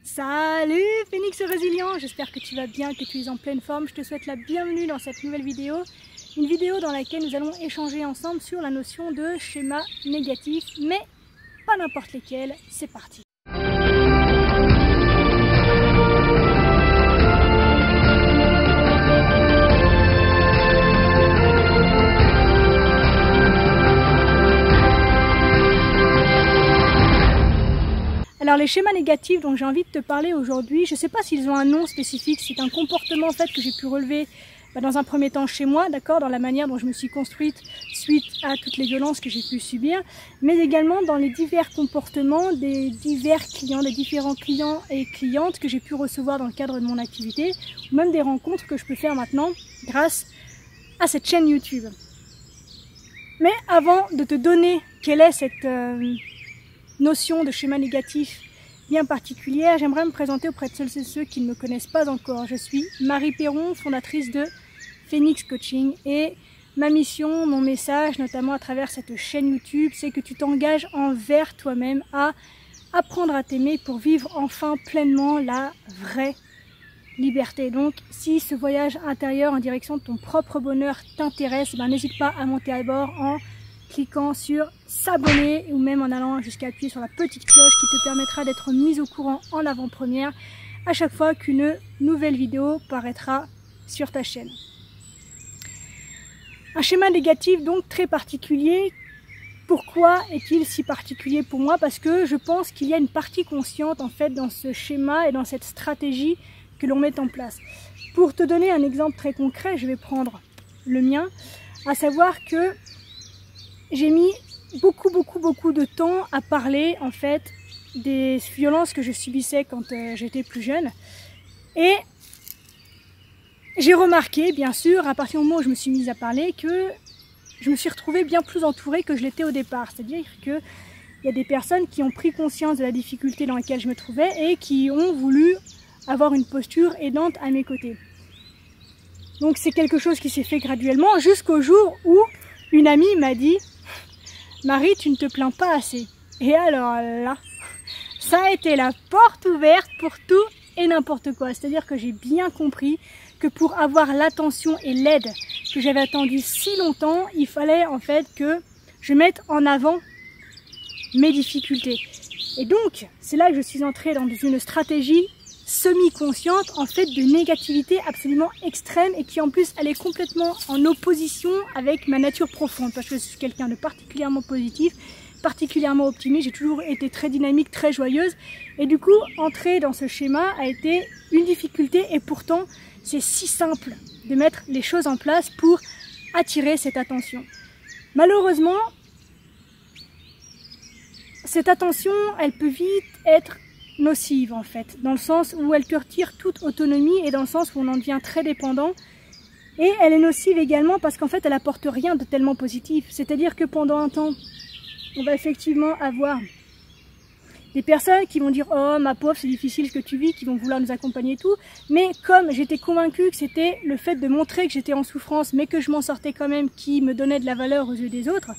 Salut Phénix Résilient, j'espère que tu vas bien, que tu es en pleine forme. Je te souhaite la bienvenue dans cette nouvelle vidéo. Une vidéo dans laquelle nous allons échanger ensemble sur la notion de schéma négatif, mais pas n'importe lesquels. C'est parti. Alors les schémas négatifs dont j'ai envie de te parler aujourd'hui, je ne sais pas s'ils ont un nom spécifique, c'est un comportement en fait que j'ai pu relever dans un premier temps chez moi, d'accord, dans la manière dont je me suis construite suite à toutes les violences que j'ai pu subir, mais également dans les divers comportements des divers clients, des différents clients et clientes que j'ai pu recevoir dans le cadre de mon activité, ou même des rencontres que je peux faire maintenant grâce à cette chaîne YouTube. Mais avant de te donner quelle est cette notion de schéma négatif bien particulière, j'aimerais me présenter auprès de celles et ceux qui ne me connaissent pas encore. Je suis Marie Perron, fondatrice de Phénix Coaching, et ma mission, mon message, notamment à travers cette chaîne YouTube, c'est que tu t'engages envers toi-même à apprendre à t'aimer pour vivre enfin pleinement la vraie liberté. Donc si ce voyage intérieur en direction de ton propre bonheur t'intéresse, n'hésite pas à monter à bord en cliquant sur s'abonner ou même en allant jusqu'à appuyer sur la petite cloche qui te permettra d'être mise au courant en avant-première à chaque fois qu'une nouvelle vidéo paraîtra sur ta chaîne. Un schéma négatif donc très particulier. Pourquoi est-il si particulier pour moi? Parce que je pense qu'il y a une partie consciente en fait dans ce schéma et dans cette stratégie que l'on met en place. Pour te donner un exemple très concret, je vais prendre le mien, à savoir que j'ai mis beaucoup de temps à parler en fait des violences que je subissais quand j'étais plus jeune. Et j'ai remarqué, bien sûr, à partir du moment où je me suis mise à parler, que je me suis retrouvée bien plus entourée que je l'étais au départ. C'est-à-dire qu'il y a des personnes qui ont pris conscience de la difficulté dans laquelle je me trouvais et qui ont voulu avoir une posture aidante à mes côtés. Donc c'est quelque chose qui s'est fait graduellement jusqu'au jour où une amie m'a dit: Marie, tu ne te plains pas assez. Et alors là, ça a été la porte ouverte pour tout et n'importe quoi. C'est-à-dire que j'ai bien compris que pour avoir l'attention et l'aide que j'avais attendue si longtemps, il fallait en fait que je mette en avant mes difficultés. Et donc, c'est là que je suis entrée dans une stratégie semi-consciente en fait de négativité absolument extrême et qui en plus elle est complètement en opposition avec ma nature profonde parce que je suis quelqu'un de particulièrement positif, particulièrement optimiste, j'ai toujours été très dynamique, très joyeuse et du coup entrer dans ce schéma a été une difficulté et pourtant c'est si simple de mettre les choses en place pour attirer cette attention. Malheureusement, cette attention elle peut vite être nocive en fait, dans le sens où elle te retire toute autonomie et dans le sens où on en devient très dépendant. Et elle est nocive également parce qu'en fait elle apporte rien de tellement positif. C'est-à-dire que pendant un temps, on va effectivement avoir des personnes qui vont dire: oh ma pauvre, c'est difficile ce que tu vis, qui vont vouloir nous accompagner et tout. Mais comme j'étais convaincue que c'était le fait de montrer que j'étais en souffrance mais que je m'en sortais quand même qui me donnait de la valeur aux yeux des autres,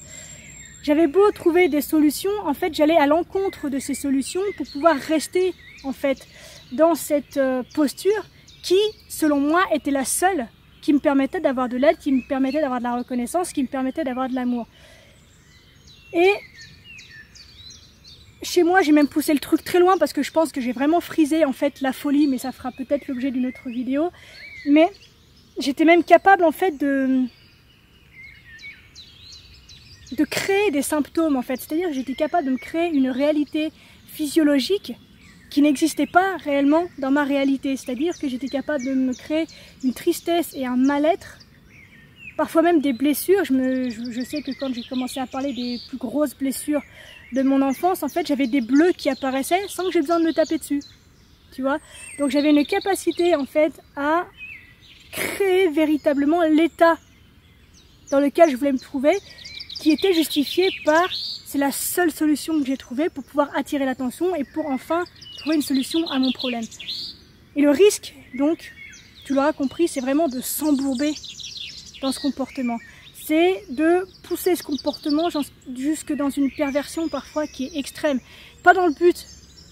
j'avais beau trouver des solutions, en fait j'allais à l'encontre de ces solutions pour pouvoir rester en fait dans cette posture qui, selon moi, était la seule qui me permettait d'avoir de l'aide, qui me permettait d'avoir de la reconnaissance, qui me permettait d'avoir de l'amour. Et chez moi, j'ai même poussé le truc très loin parce que je pense que j'ai vraiment frisé en fait la folie, mais ça fera peut-être l'objet d'une autre vidéo. Mais j'étais même capable en fait de créer des symptômes en fait, c'est-à-dire que j'étais capable de me créer une réalité physiologique qui n'existait pas réellement dans ma réalité, c'est-à-dire que j'étais capable de me créer une tristesse et un mal-être, parfois même des blessures. Je sais que quand j'ai commencé à parler des plus grosses blessures de mon enfance, en fait j'avais des bleus qui apparaissaient sans que j'ai besoin de me taper dessus, tu vois. Donc j'avais une capacité en fait à créer véritablement l'état dans lequel je voulais me trouver, qui était justifié par c'est la seule solution que j'ai trouvée pour pouvoir attirer l'attention et pour enfin trouver une solution à mon problème. Et le risque, donc, tu l'auras compris, c'est vraiment de s'embourber dans ce comportement. C'est de pousser ce comportement jusque dans une perversion parfois qui est extrême. Pas dans le but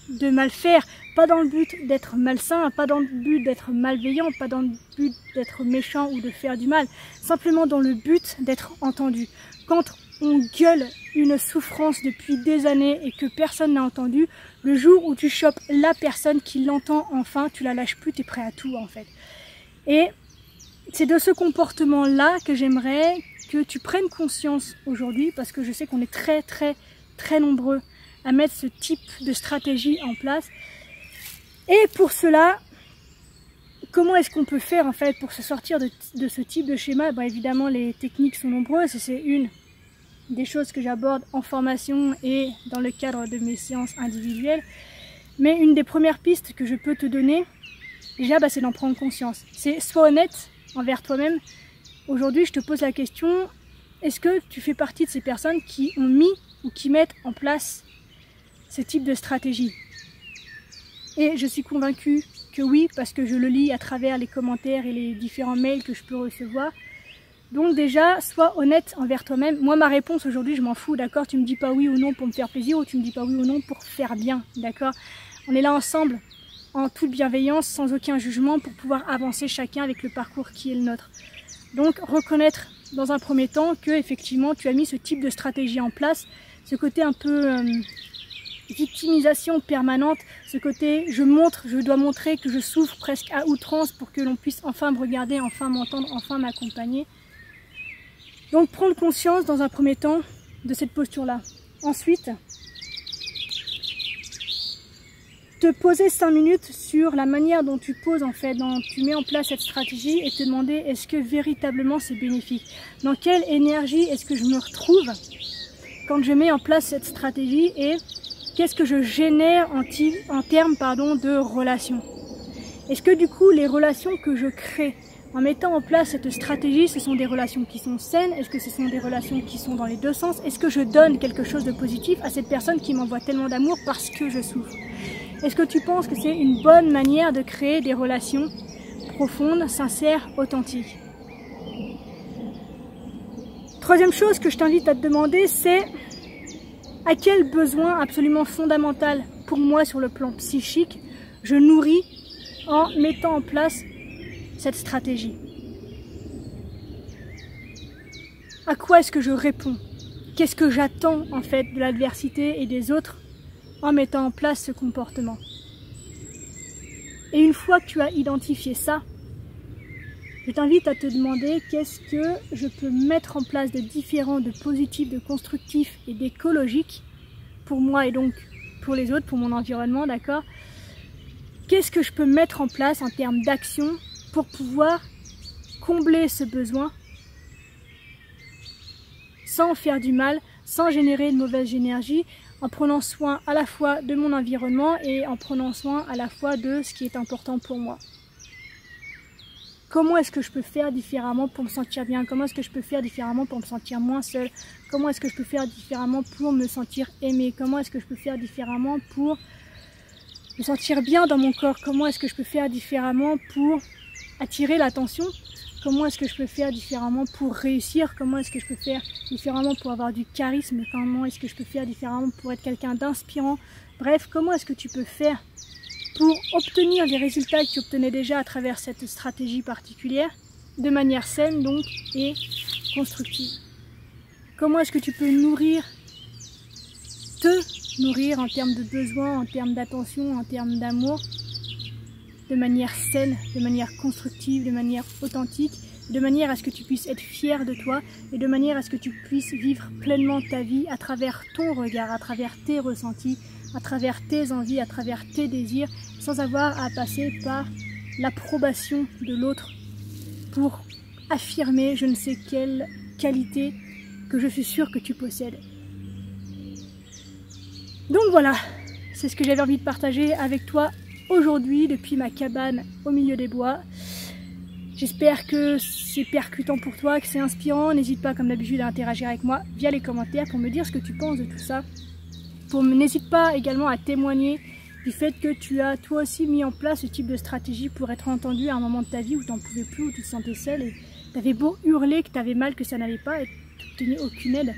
de mal faire, pas dans le but d'être malsain, pas dans le but d'être malveillant, pas dans le but d'être méchant ou de faire du mal, simplement dans le but d'être entendu. Quand on gueule une souffrance depuis des années et que personne n'a entendu, le jour où tu chopes la personne qui l'entend enfin, tu la lâches plus, tu es prêt à tout en fait. Et c'est de ce comportement-là que j'aimerais que tu prennes conscience aujourd'hui, parce que je sais qu'on est très nombreux à mettre ce type de stratégie en place. Et pour cela, comment est-ce qu'on peut faire en fait pour se sortir de ce type de schéma? Évidemment, les techniques sont nombreuses et c'est une des choses que j'aborde en formation et dans le cadre de mes séances individuelles. Mais une des premières pistes que je peux te donner, déjà, c'est d'en prendre conscience. C'est sois honnête envers toi-même. Aujourd'hui, je te pose la question, est-ce que tu fais partie de ces personnes qui ont mis ou qui mettent en place ce type de stratégie? Et je suis convaincue que oui, parce que je le lis à travers les commentaires et les différents mails que je peux recevoir. Donc déjà, sois honnête envers toi-même. Moi, ma réponse aujourd'hui, je m'en fous, d'accord? Tu me dis pas oui ou non pour me faire plaisir, ou tu me dis pas oui ou non pour faire bien, d'accord? On est là ensemble, en toute bienveillance, sans aucun jugement, pour pouvoir avancer chacun avec le parcours qui est le nôtre. Donc, reconnaître dans un premier temps que effectivement tu as mis ce type de stratégie en place, ce côté un peu victimisation permanente, ce côté je dois montrer que je souffre presque à outrance pour que l'on puisse enfin me regarder, enfin m'entendre, enfin m'accompagner. Donc prendre conscience dans un premier temps de cette posture-là. Ensuite, te poser 5 minutes sur la manière dont tu poses en fait, tu mets en place cette stratégie et te demander est-ce que véritablement c'est bénéfique? Dans quelle énergie est-ce que je me retrouve quand je mets en place cette stratégie et qu'est-ce que je génère en termes de relations? Est-ce que du coup les relations que je crée en mettant en place cette stratégie, ce sont des relations qui sont saines? Est-ce que ce sont des relations qui sont dans les deux sens? Est-ce que je donne quelque chose de positif à cette personne qui m'envoie tellement d'amour parce que je souffre? Est-ce que tu penses que c'est une bonne manière de créer des relations profondes, sincères, authentiques? Troisième chose que je t'invite à te demander, c'est à quel besoin absolument fondamental pour moi sur le plan psychique je nourris en mettant en place cette stratégie? À quoi est-ce que je réponds? Qu'est-ce que j'attends en fait de l'adversité et des autres en mettant en place ce comportement? Et une fois que tu as identifié ça, je t'invite à te demander qu'est-ce que je peux mettre en place de différent, de positif, de constructif et d'écologique pour moi et donc pour les autres, pour mon environnement, d'accord? Qu'est-ce que je peux mettre en place en termes d'action pour pouvoir combler ce besoin sans faire du mal, sans générer de mauvaise énergie, en prenant soin à la fois de mon environnement et en prenant soin à la fois de ce qui est important pour moi? Comment est-ce que je peux faire différemment pour me sentir bien? Comment est-ce que je peux faire différemment pour me sentir moins seule? Comment est-ce que je peux faire différemment pour me sentir aimée? Comment est-ce que je peux faire différemment pour me sentir bien dans mon corps? Comment est-ce que je peux faire différemment pour attirer l'attention? Comment est-ce que je peux faire différemment pour réussir? Comment est-ce que je peux faire différemment pour avoir du charisme? Comment est-ce que je peux faire différemment pour être quelqu'un d'inspirant? Bref, comment est-ce que tu peux faire pour obtenir les résultats que tu obtenais déjà à travers cette stratégie particulière, de manière saine donc et constructive? Comment est-ce que tu peux te nourrir en termes de besoins, en termes d'attention, en termes d'amour, de manière saine, de manière constructive, de manière authentique, de manière à ce que tu puisses être fier de toi et de manière à ce que tu puisses vivre pleinement ta vie à travers ton regard, à travers tes ressentis, à travers tes envies, à travers tes désirs, sans avoir à passer par l'approbation de l'autre pour affirmer je ne sais quelle qualité que je suis sûre que tu possèdes. Donc voilà, c'est ce que j'avais envie de partager avec toi aujourd'hui depuis ma cabane au milieu des bois. J'espère que c'est percutant pour toi, que c'est inspirant. N'hésite pas comme d'habitude à interagir avec moi via les commentaires pour me dire ce que tu penses de tout ça. N'hésite pas également à témoigner du fait que tu as toi aussi mis en place ce type de stratégie pour être entendu à un moment de ta vie où tu n'en pouvais plus, où tu te sentais seule et tu avais beau hurler que tu avais mal, que ça n'allait pas et tu n'obtenais aucune aide.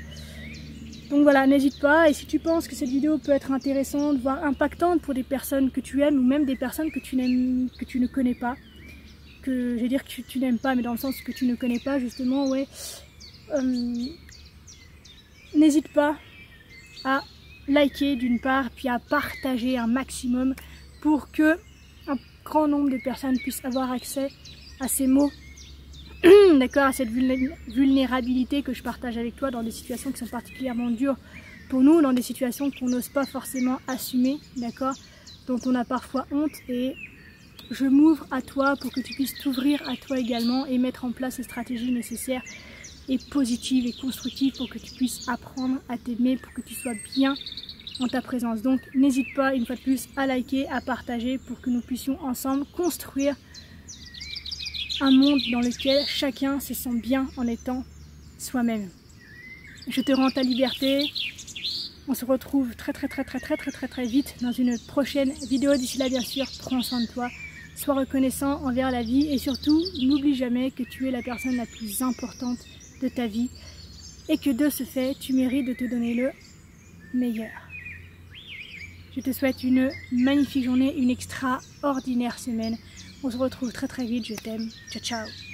Donc voilà, n'hésite pas, et si tu penses que cette vidéo peut être intéressante, voire impactante pour des personnes que tu aimes, ou même des personnes que tu ne connais pas, que je vais dire que tu n'aimes pas, mais dans le sens que tu ne connais pas justement, ouais, n'hésite pas à liker d'une part, puis à partager un maximum pour que un grand nombre de personnes puissent avoir accès à ces mots, d'accord, à cette vulnérabilité que je partage avec toi dans des situations qui sont particulièrement dures pour nous, dans des situations qu'on n'ose pas forcément assumer, d'accord, dont on a parfois honte, et je m'ouvre à toi pour que tu puisses t'ouvrir à toi également et mettre en place les stratégies nécessaires et positives et constructives pour que tu puisses apprendre à t'aimer, pour que tu sois bien en ta présence. Donc n'hésite pas une fois de plus à liker, à partager pour que nous puissions ensemble construire un monde dans lequel chacun se sent bien en étant soi-même. Je te rends ta liberté. On se retrouve très vite dans une prochaine vidéo. D'ici là, bien sûr, prends soin de toi. Sois reconnaissant envers la vie et surtout, n'oublie jamais que tu es la personne la plus importante de ta vie et que de ce fait, tu mérites de te donner le meilleur. Je te souhaite une magnifique journée, une extraordinaire semaine. On se retrouve très vite, je t'aime. Ciao, ciao.